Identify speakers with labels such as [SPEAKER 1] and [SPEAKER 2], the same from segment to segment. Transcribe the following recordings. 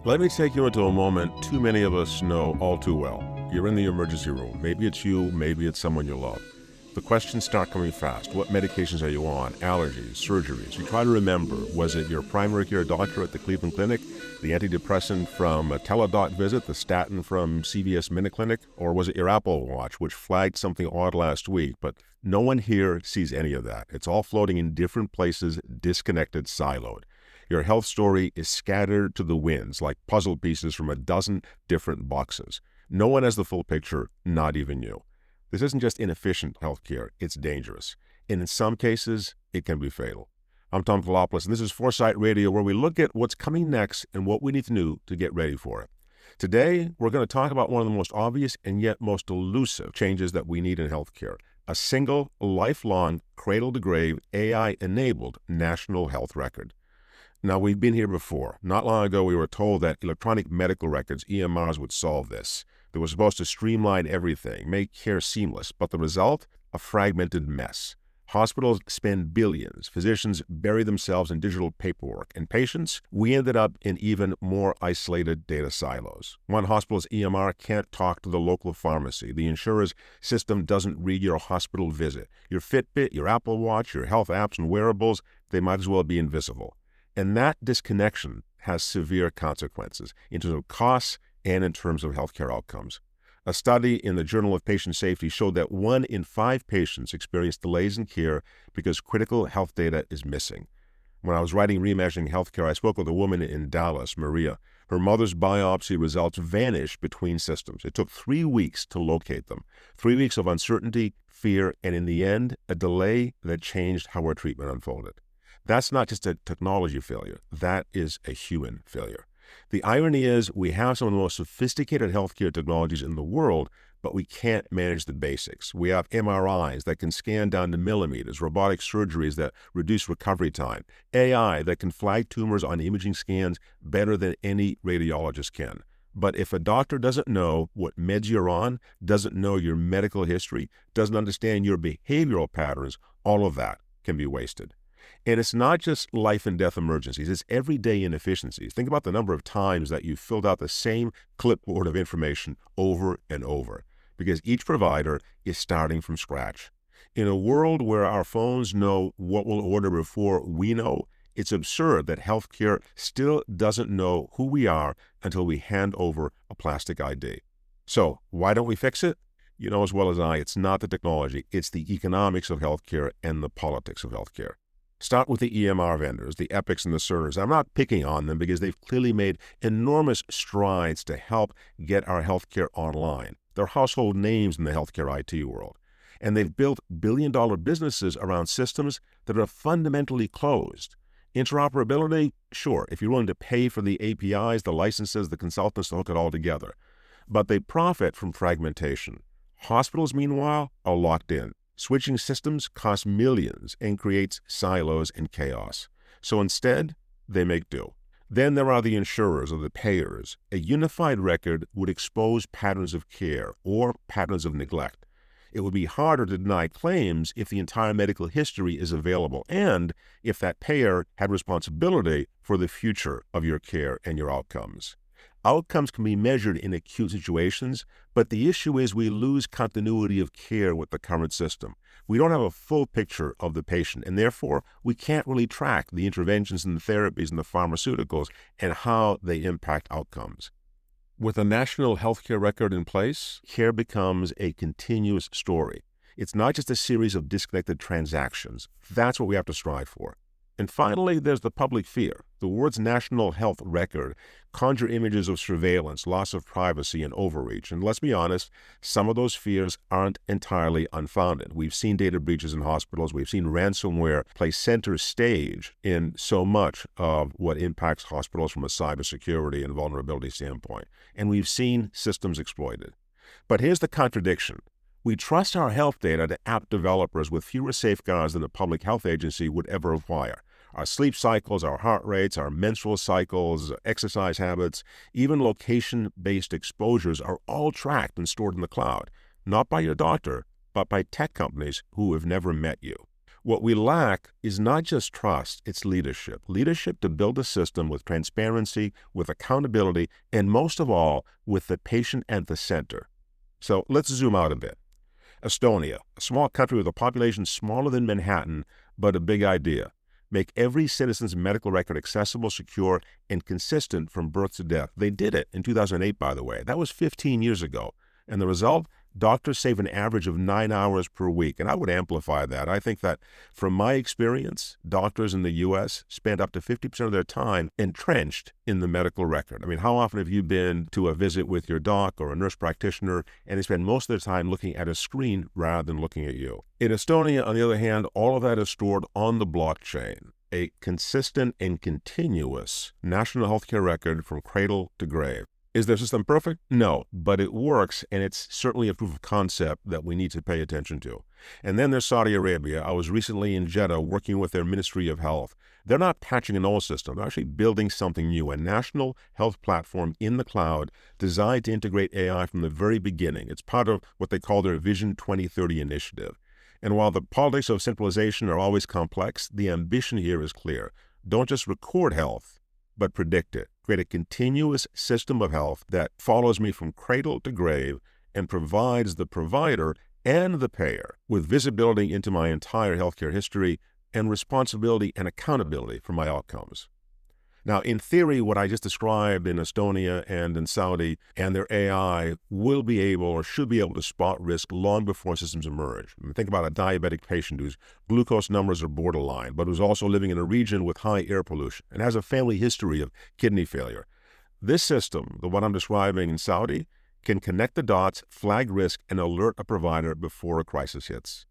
[SPEAKER 1] Let me take you into a moment too many of us know all too well. You're in the emergency room. Maybe it's you, maybe it's someone you love. The questions start coming fast. What medications are you on? Allergies, surgeries. You try to remember, was it your primary care doctor at the Cleveland Clinic, the antidepressant from a Teladoc visit, the statin from CVS MinuteClinic, or was it your Apple Watch, which flagged something odd last week? But no one here sees any of that. It's all floating in different places, disconnected, siloed. Your health story is scattered to the winds like puzzle pieces from a dozen different boxes. No one has the full picture, not even you. This isn't just inefficient healthcare, it's dangerous. And in some cases, it can be fatal. I'm Tom Koulopoulos, and this is Foresight Radio, where we look at what's coming next and what we need to do to get ready for it. Today, we're going to talk about one of the most obvious and yet most elusive changes that we need in healthcare: a single, lifelong, cradle-to-grave, AI-enabled national health record. Now, we've been here before. Not long ago, we were told that electronic medical records, EMRs, would solve this. They were supposed to streamline everything, make care seamless, but the result? A fragmented mess. Hospitals spend billions, physicians bury themselves in digital paperwork, and patients, we ended up in even more isolated data silos. One hospital's EMR can't talk to the local pharmacy. The insurer's system doesn't read your hospital visit. Your Fitbit, your Apple Watch, your health apps and wearables, they might as well be invisible. And that disconnection has severe consequences in terms of costs and in terms of healthcare outcomes. A study in the Journal of Patient Safety showed that 1 in 5 patients experience delays in care because critical health data is missing. When I was writing Reimagining Healthcare, I spoke with a woman in Dallas, Maria. Her mother's biopsy results vanished between systems. It took 3 weeks to locate them. 3 weeks of uncertainty, fear, and in the end, a delay that changed how her treatment unfolded. That's not just a technology failure. That is a human failure. The irony is we have some of the most sophisticated healthcare technologies in the world, but we can't manage the basics. We have MRIs that can scan down to millimeters, robotic surgeries that reduce recovery time, AI that can flag tumors on imaging scans better than any radiologist can. But if a doctor doesn't know what meds you're on, doesn't know your medical history, doesn't understand your behavioral patterns, all of that can be wasted. And it's not just life and death emergencies, it's everyday inefficiencies. Think about the number of times that you filled out the same clipboard of information over and over, because each provider is starting from scratch. In a world where our phones know what we'll order before we know, it's absurd that healthcare still doesn't know who we are until we hand over a plastic ID. So why don't we fix it? You know as well as I, it's not the technology, it's the economics of healthcare and the politics of healthcare. Start with the EMR vendors, the Epics and the Cerners. I'm not picking on them because they've clearly made enormous strides to help get our healthcare online. They're household names in the healthcare IT world. And they've built billion-dollar businesses around systems that are fundamentally closed. Interoperability, sure, if you're willing to pay for the APIs, the licenses, the consultants to hook it all together. But they profit from fragmentation. Hospitals, meanwhile, are locked in. Switching systems costs millions and creates silos and chaos. So instead, they make do. Then there are the insurers or the payers. A unified record would expose patterns of care or patterns of neglect. It would be harder to deny claims if the entire medical history is available and if that payer had responsibility for the future of your care and your outcomes. Outcomes can be measured in acute situations, but the issue is we lose continuity of care with the current system. We don't have a full picture of the patient, and therefore we can't really track the interventions and the therapies and the pharmaceuticals and how they impact outcomes. With a national healthcare record in place, care becomes a continuous story. It's not just a series of disconnected transactions. That's what we have to strive for. And finally, there's the public fear. The words national health record conjure images of surveillance, loss of privacy, and overreach. And let's be honest, some of those fears aren't entirely unfounded. We've seen data breaches in hospitals. We've seen ransomware play center stage in so much of what impacts hospitals from a cybersecurity and vulnerability standpoint. And we've seen systems exploited. But here's the contradiction. We trust our health data to app developers with fewer safeguards than a public health agency would ever require. Our sleep cycles, our heart rates, our menstrual cycles, exercise habits, even location-based exposures are all tracked and stored in the cloud, not by your doctor, but by tech companies who have never met you. What we lack is not just trust, it's leadership. Leadership to build a system with transparency, with accountability, and most of all, with the patient at the center. So let's zoom out a bit. Estonia, a small country with a population smaller than Manhattan, but a big idea. Make every citizen's medical record accessible, secure, and consistent from birth to death. They did it in 2008, by the way. That was 15 years ago. And the result? Doctors save an average of 9 hours per week. And I would amplify that. I think that from my experience, doctors in the U.S. spend up to 50% of their time entrenched in the medical record. I mean, how often have you been to a visit with your doc or a nurse practitioner and they spend most of their time looking at a screen rather than looking at you? In Estonia, on the other hand, all of that is stored on the blockchain, a consistent and continuous national healthcare record from cradle to grave. Is their system perfect? No, but it works, and it's certainly a proof of concept that we need to pay attention to. And then there's Saudi Arabia. I was recently in Jeddah working with their Ministry of Health. They're not patching an old system. They're actually building something new, a national health platform in the cloud designed to integrate AI from the very beginning. It's part of what they call their Vision 2030 initiative. And while the politics of centralization are always complex, the ambition here is clear. Don't just record health, but predict it. Create a continuous system of health that follows me from cradle to grave and provides the provider and the payer with visibility into my entire healthcare history and responsibility and accountability for my outcomes. Now, in theory, what I just described in Estonia and in Saudi and their AI will be able or should be able to spot risk long before systems emerge. I mean, think about a diabetic patient whose glucose numbers are borderline, but who's also living in a region with high air pollution and has a family history of kidney failure. This system, the one I'm describing in Saudi, can connect the dots, flag risk, and alert a provider before a crisis hits.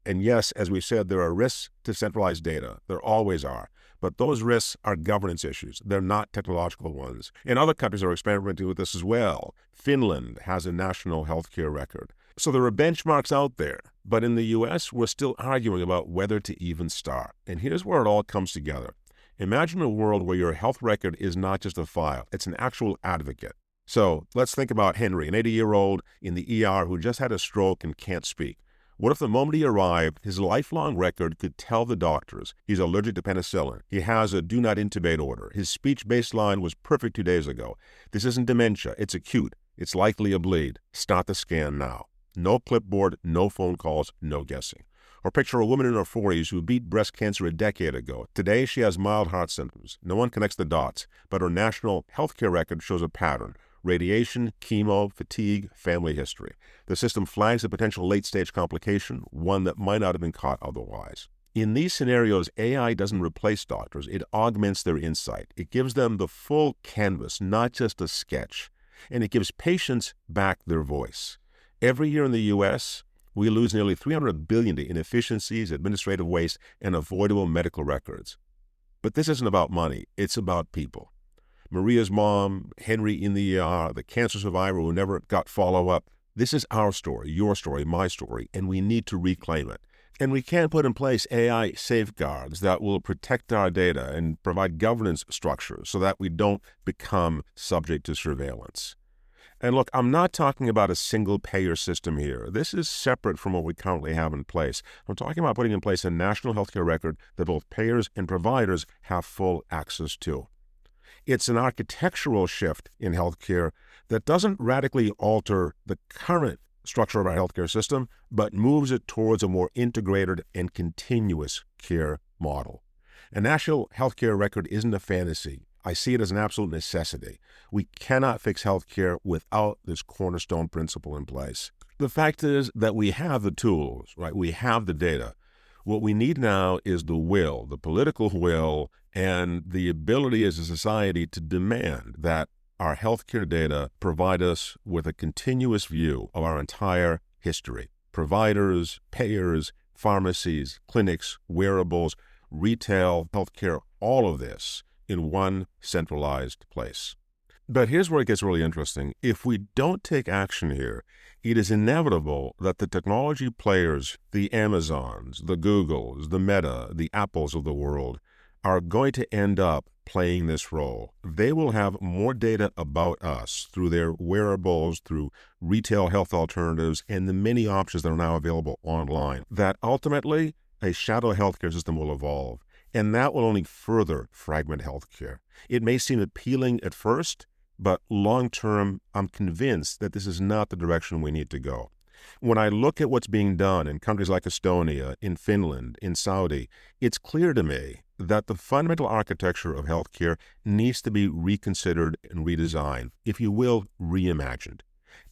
[SPEAKER 1] And yes, as we said, there are risks to centralized data. There always are. But those risks are governance issues. They're not technological ones. And other countries are experimenting with this as well. Finland has a national healthcare record. So there are benchmarks out there. But in the U.S., we're still arguing about whether to even start. And here's where it all comes together. Imagine a world where your health record is not just a file. It's an actual advocate. So let's think about Henry, an 80-year-old in the ER who just had a stroke and can't speak. What if the moment he arrived, his lifelong record could tell the doctors he's allergic to penicillin, he has a do not intubate order, his speech baseline was perfect 2 days ago. This isn't dementia, it's acute, it's likely a bleed. Start the scan now. No clipboard, no phone calls, no guessing. Or picture a woman in her 40s who beat breast cancer a decade ago. Today she has mild heart symptoms. No one connects the dots, but her national healthcare record shows a pattern. Radiation, chemo, fatigue, family history. The system flags a potential late-stage complication, one that might not have been caught otherwise. In these scenarios, AI doesn't replace doctors. It augments their insight. It gives them the full canvas, not just a sketch. And it gives patients back their voice. Every year in the U.S., we lose nearly $300 billion to inefficiencies, administrative waste, and avoidable medical records. But this isn't about money. It's about people. Maria's mom, Henry in the ER, the cancer survivor who never got follow-up. This is our story, your story, my story, and we need to reclaim it. And we can put in place AI safeguards that will protect our data and provide governance structures so that we don't become subject to surveillance. And look, I'm not talking about a single-payer system here. This is separate from what we currently have in place. I'm talking about putting in place a national healthcare record that both payers and providers have full access to. It's an architectural shift in healthcare that doesn't radically alter the current structure of our healthcare system, but moves it towards a more integrated and continuous care model. A national healthcare record isn't a fantasy. I see it as an absolute necessity. We cannot fix healthcare without this cornerstone principle in place. The fact is that we have the tools, right? We have the data. What we need now is the will, the political will, and the ability as a society to demand that our healthcare data provide us with a continuous view of our entire history. Providers, payers, pharmacies, clinics, wearables, retail, healthcare, all of this in one centralized place. But here's where it gets really interesting. If we don't take action here, it is inevitable that the technology players, the Amazons, the Googles, the Meta, the Apples of the world, are going to end up playing this role. They will have more data about us through their wearables, through retail health alternatives, and the many options that are now available online that ultimately a shadow healthcare system will evolve, and that will only further fragment healthcare. It may seem appealing at first, but long-term, I'm convinced that this is not the direction we need to go. When I look at what's being done in countries like Estonia, in Finland, in Saudi, it's clear to me that the fundamental architecture of healthcare needs to be reconsidered and redesigned, if you will, reimagined.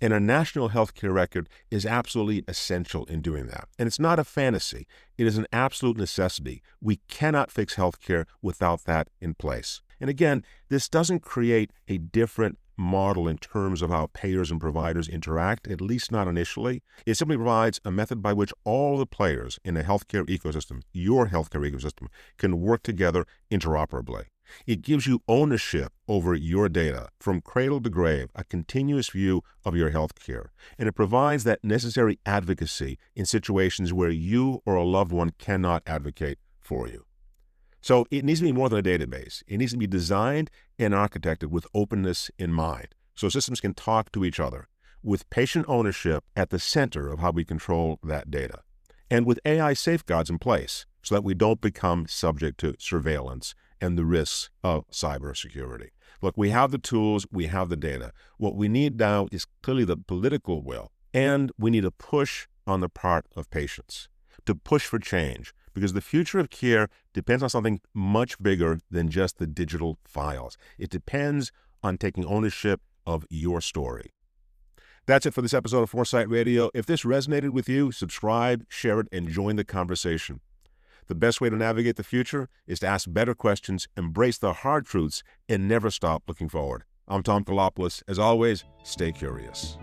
[SPEAKER 1] And a national healthcare record is absolutely essential in doing that. And it's not a fantasy. It is an absolute necessity. We cannot fix healthcare without that in place. And again, this doesn't create a different model in terms of how payers and providers interact, at least not initially. It simply provides a method by which all the players in a healthcare ecosystem, your healthcare ecosystem, can work together interoperably. It gives you ownership over your data from cradle to grave, a continuous view of your healthcare. And it provides that necessary advocacy in situations where you or a loved one cannot advocate for you. So it needs to be more than a database. It needs to be designed and architected with openness in mind, so systems can talk to each other, with patient ownership at the center of how we control that data, and with AI safeguards in place so that we don't become subject to surveillance and the risks of cybersecurity. Look, we have the tools, we have the data. What we need now is clearly the political will, and we need a push on the part of patients to push for change, because the future of care depends on something much bigger than just the digital files. It depends on taking ownership of your story. That's it for this episode of Foresight Radio. If this resonated with you, subscribe, share it, and join the conversation. The best way to navigate the future is to ask better questions, embrace the hard truths, and never stop looking forward. I'm Tom Koulopoulos. As always, stay curious.